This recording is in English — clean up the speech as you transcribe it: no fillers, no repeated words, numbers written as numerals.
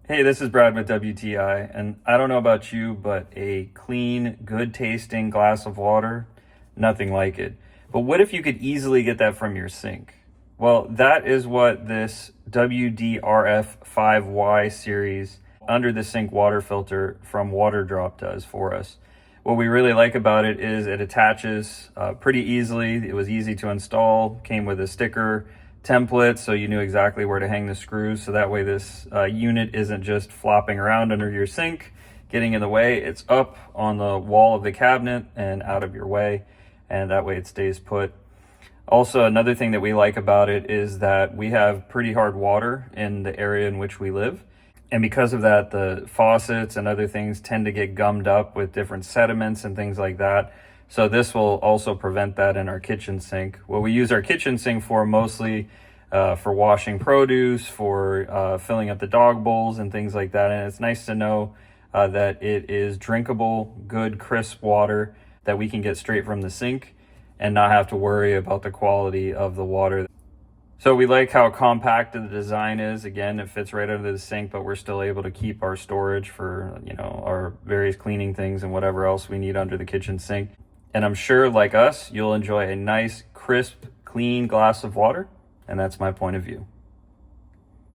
Hey, this is Brad with WTI, and I don't know about you, but a clean, good tasting glass of water, nothing like it. But what if you could easily get that from your sink? Well, that is what this UA-5Y series under the sink water filter from Waterdrop does for us. What we really like about it is it attaches pretty easily. It was easy to install, came with a sticker template so you knew exactly where to hang the screws, so that way this unit isn't just flopping around under your sink getting in the way. It's up on the wall of the cabinet and out of your way, and that way it stays put. Also, another thing that we like about it is that we have pretty hard water in the area in which we live, and because of that the faucets and other things tend to get gummed up with different sediments and things like that. So this will also prevent that in our kitchen sink. What we use our kitchen sink for mostly for washing produce, for filling up the dog bowls and things like that. And it's nice to know that it is drinkable, good, crisp water that we can get straight from the sink and not have to worry about the quality of the water. So we like how compact the design is. Again, it fits right under the sink, but we're still able to keep our storage for, our various cleaning things and whatever else we need under the kitchen sink. And I'm sure, like us, you'll enjoy a nice, crisp, clean glass of water. And that's my point of view.